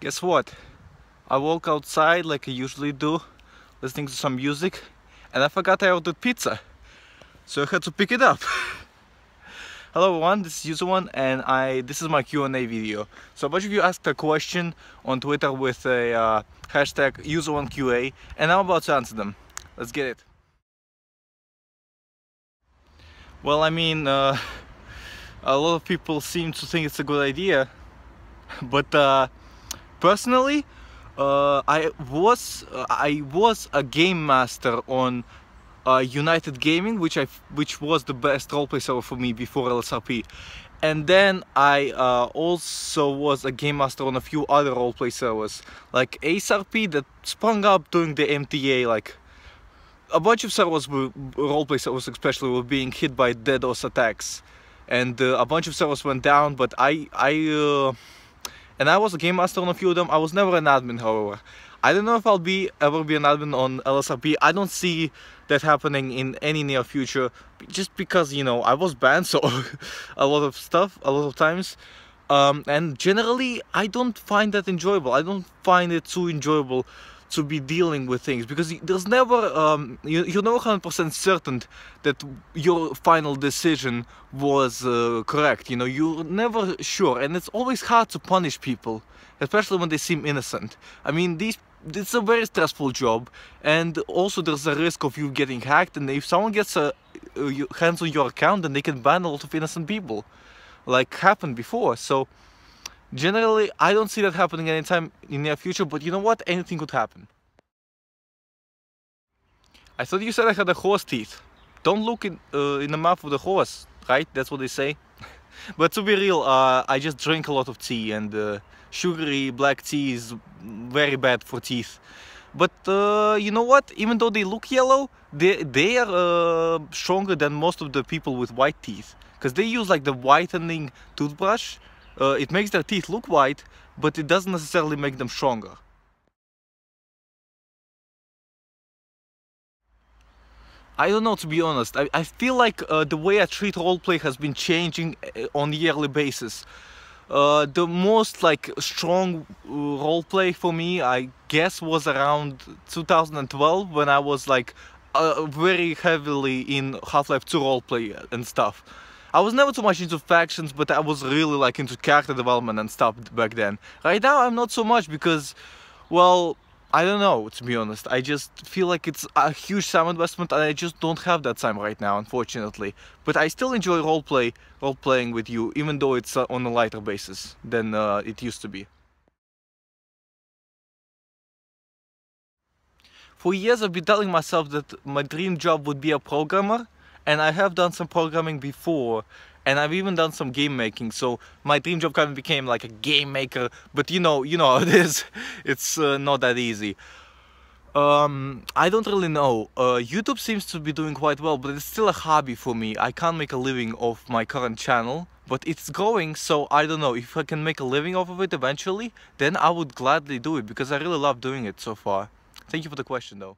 Guess what? I walk outside like I usually do, listening to some music, and I forgot I ordered pizza, so I had to pick it up. Hello everyone, this is Userone, and this is my Q&A video. So a bunch of you asked a question on Twitter with a hashtag Userone and I'm about to answer them. Let's get it. Well, I mean, a lot of people seem to think it's a good idea, but personally, I was a game master on United Gaming, which was the best roleplay server for me before LSRP, and then I also was a game master on a few other roleplay servers like ASRP that sprung up during the MTA. Like a bunch of servers, roleplay servers especially, were being hit by DDoS attacks, and a bunch of servers went down. But I was a game master on a few of them. I was never an admin, however. I don't know if I'll ever be an admin on LSRP. I don't see that happening in any near future, just because, you know, I was banned so a lot of times. And generally, I don't find that enjoyable. I don't find it too enjoyable to be dealing with things, because there's never you're never 100% certain that your final decision was correct. You know, you're never sure, and it's always hard to punish people, especially when they seem innocent. I mean, it's a very stressful job, and also there's a risk of you getting hacked, and if someone gets hands on your account, then they can ban a lot of innocent people, like happened before. So generally, I don't see that happening anytime in the near future, but you know what? Anything could happen. I thought you said I had a horse teeth. Don't look in the mouth of the horse, right? That's what they say. But to be real, I just drink a lot of tea, and sugary black tea is very bad for teeth. But you know what? Even though they look yellow, they are stronger than most of the people with white teeth, because they use like the whitening toothbrush. It makes their teeth look white, but it doesn't necessarily make them stronger. I don't know, to be honest. I feel like the way I treat roleplay has been changing on a yearly basis. The most like strong roleplay for me, I guess, was around 2012, when I was like very heavily in Half-Life 2 roleplay and stuff. I was never too much into factions, but I was really like into character development and stuff back then. Right now I'm not so much, because, well, I don't know, to be honest. I just feel like it's a huge time investment, and I just don't have that time right now, unfortunately. But I still enjoy role-playing with you, even though it's on a lighter basis than it used to be. For years I've been telling myself that my dream job would be a programmer, and I have done some programming before, and I've even done some game making, so my dream job kind of became like a game maker. But you know how it is. It's not that easy. I don't really know. YouTube seems to be doing quite well, but it's still a hobby for me. I can't make a living off my current channel, but it's growing, so I don't know. If I can make a living off of it eventually, then I would gladly do it, because I really love doing it so far. Thank you for the question, though.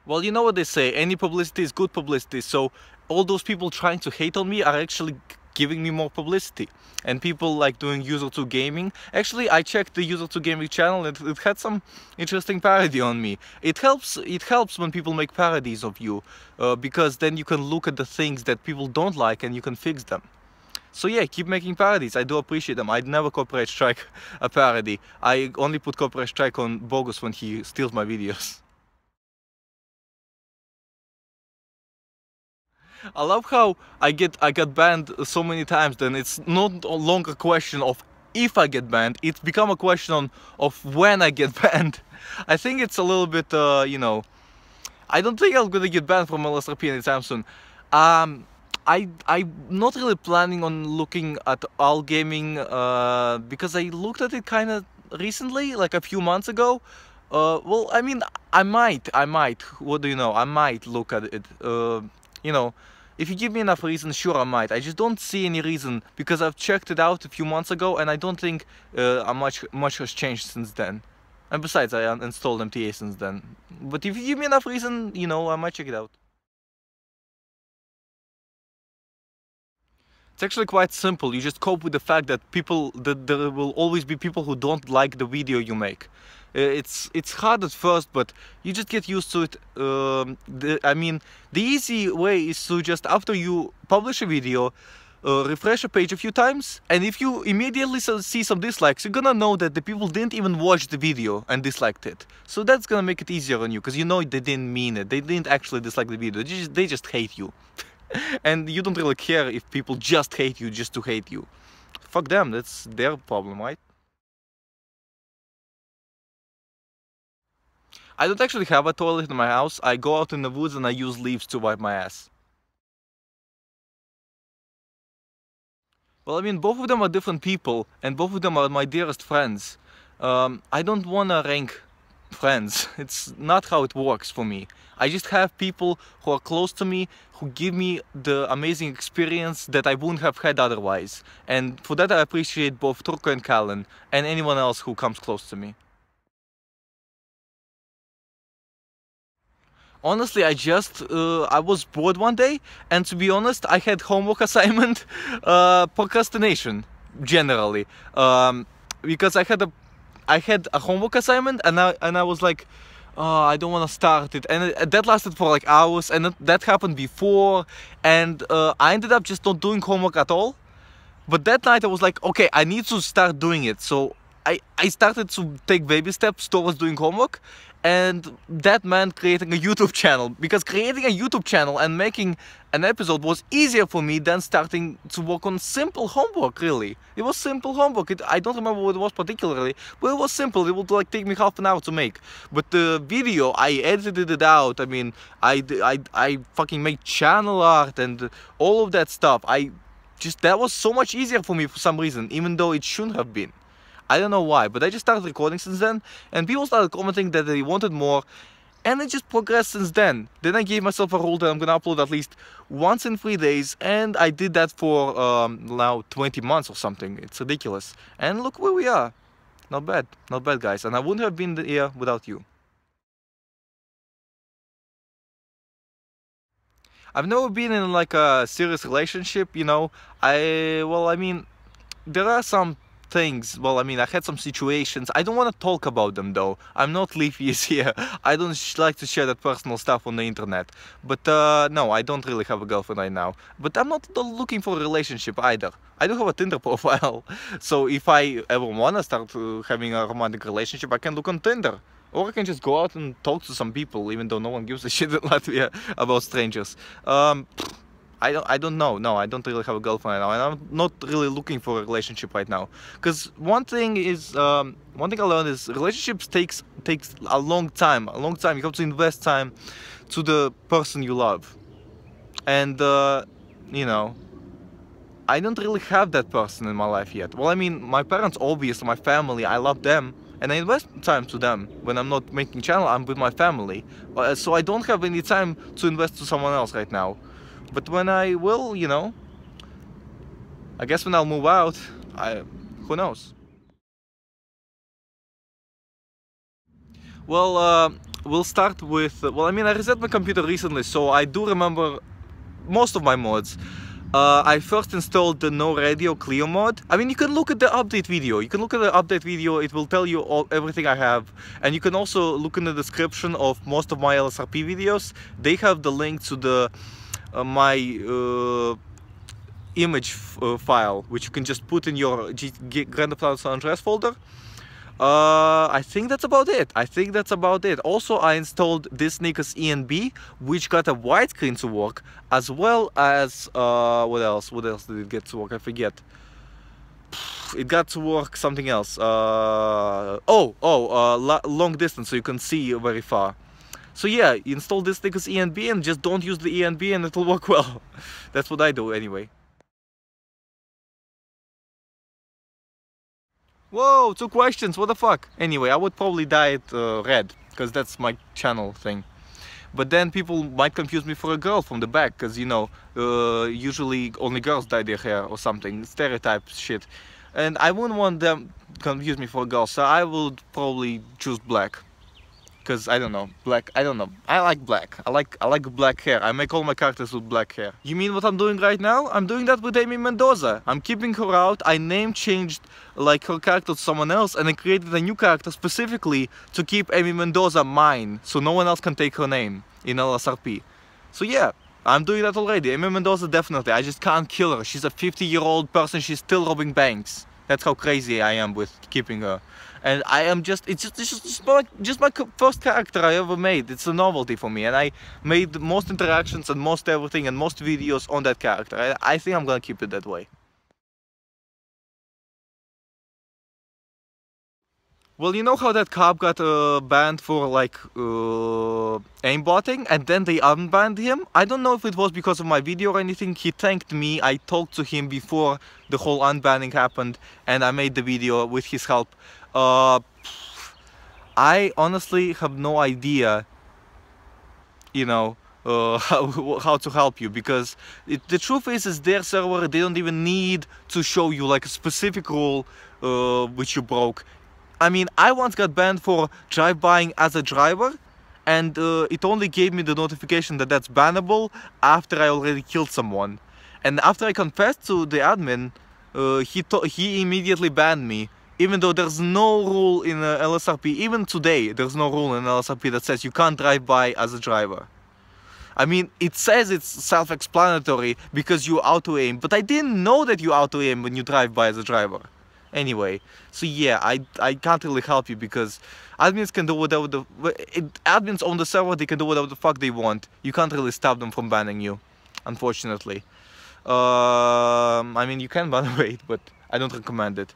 Well, you know what they say, any publicity is good publicity, so all those people trying to hate on me are actually giving me more publicity. And people like doing User2 Gaming. Actually, I checked the User2 Gaming channel, and it had some interesting parody on me. It helps when people make parodies of you, because then you can look at the things that people don't like and you can fix them. So yeah, keep making parodies. I do appreciate them. I'd never copyright strike a parody. I only put copyright strike on Bogus when he steals my videos. I love how I got banned so many times. Then it's not longer a question of if I get banned. It's become a question of when I get banned. I think it's a little bit, you know. I don't think I'm gonna get banned from LSRP anytime soon. I'm not really planning on looking at all gaming, because I looked at it kind of recently, like a few months ago. Well, I mean, I might. What do you know? I might look at it. You know, if you give me enough reason, sure, I might. I just don't see any reason, because I've checked it out a few months ago, and I don't think much has changed since then. And besides, I installed MTA since then. But if you give me enough reason, you know, I might check it out. It's actually quite simple. You just cope with the fact that there will always be people who don't like the video you make. It's hard at first, but you just get used to it. I mean, the easy way is to just, after you publish a video, refresh a page a few times, and if you immediately see some dislikes, you're gonna know that the people didn't even watch the video and disliked it. So that's gonna make it easier on you, because you know they didn't mean it. They didn't actually dislike the video. They just hate you. And you don't really care if people just hate you just to hate you. Fuck them, that's their problem, right? I don't actually have a toilet in my house. I go out in the woods and I use leaves to wipe my ass. Well, I mean, both of them are different people, and both of them are my dearest friends. I don't wanna rank friends. It's not how it works for me. I just have people who are close to me, who give me the amazing experience that I wouldn't have had otherwise. And for that I appreciate both Turko and Callan, and anyone else who comes close to me. Honestly, I was bored one day, and to be honest, I had homework assignment, procrastination, generally, because I had a homework assignment, and I was like, oh, I don't want to start it, and that lasted for like hours, and that happened before, and I ended up just not doing homework at all. But that night I was like, okay, I need to start doing it, so I started to take baby steps towards doing homework, and that meant creating a YouTube channel, because creating a YouTube channel and making an episode was easier for me than starting to work on simple homework, really. It was simple homework. I don't remember what it was particularly, but it was simple. It would like take me half an hour to make. But the video, I edited it out. I mean, I fucking made channel art and all of that stuff. That was so much easier for me for some reason, even though it shouldn't have been. I don't know why, but I just started recording since then, and people started commenting that they wanted more, and it just progressed since then. Then I gave myself a rule that I'm gonna upload at least once in 3 days, and I did that for now 20 months or something. It's ridiculous. And look where we are. Not bad, guys, and I wouldn't have been here without you. I've never been in like a serious relationship, you know. I mean, there are some things, I had some situations. I don't want to talk about them though. I'm not Leafy's here. I don't like to share that personal stuff on the internet. But no, I don't really have a girlfriend right now. But I'm not looking for a relationship either. I do have a Tinder profile. So if I ever want to start having a romantic relationship, I can look on Tinder. Or I can just go out and talk to some people, even though no one gives a shit in Latvia about strangers. I don't know. No, I don't really have a girlfriend right now, and I'm not really looking for a relationship right now. Because one thing I learned is relationships takes a long time. You have to invest time to the person you love, and you know, I don't really have that person in my life yet. Well, I mean, my parents, obviously, my family, I love them, and I invest time to them. When I'm not making channel, I'm with my family, so I don't have any time to invest to someone else right now. But when I will, you know, I guess when I'll move out, who knows? Well, we'll start with, I reset my computer recently, so I do remember most of my mods. I first installed the No Radio Clear mod. I mean, you can look at the update video. It will tell you everything I have. And you can also look in the description of most of my LSRP videos. They have the link to the my image file, which you can just put in your Grand Theft Auto San Andreas folder. I think that's about it. Also, I installed this Sneakers ENB, which got a widescreen to work, as well as what else did it get to work? I forget. It got to work something else. Long distance, so you can see very far. So yeah, install this Sneakers ENB and just don't use the ENB and it'll work well. That's what I do anyway. Whoa, 2 questions, what the fuck? Anyway, I would probably dye it red, because that's my channel thing. But then people might confuse me for a girl from the back, because, you know, usually only girls dye their hair or something, stereotype shit. And I wouldn't want them to confuse me for a girl, so I would probably choose black. Cause I don't know, black. I don't know. I like black. I like black hair. I make all my characters with black hair. You mean what I'm doing right now? I'm doing that with Amy Mendoza. I'm keeping her out. I name changed like her character to someone else, and I created a new character specifically to keep Amy Mendoza mine, so no one else can take her name in LSRP. So yeah, I'm doing that already. Amy Mendoza definitely. I just can't kill her. She's a 50-year-old person. She's still robbing banks. That's how crazy I am with keeping her. And I am it's just my first character I ever made. It's a novelty for me, and I made most interactions and most everything and most videos on that character. I think I'm gonna keep it that way. Well, you know how that cop got banned for like aimbotting, and then they unbanned him? I don't know if it was because of my video or anything. He thanked me. I talked to him before the whole unbanning happened, and I made the video with his help. I honestly have no idea, you know, how to help you, because the truth is their server. They don't even need to show you like a specific rule which you broke. I mean, I once got banned for drive-bying as a driver, and it only gave me the notification that that's bannable after I already killed someone. And after I confessed to the admin, he immediately banned me, even though there's no rule in LSRP. Even today, there's no rule in LSRP that says you can't drive by as a driver. I mean, it says it's self-explanatory because you auto-aim, but I didn't know that you auto-aim when you drive by as a driver. Anyway, so yeah, I can't really help you, because admins can do whatever admins on the server, they can do whatever the fuck they want. You can't really stop them from banning you, unfortunately. I mean, you can ban away, but I don't recommend it.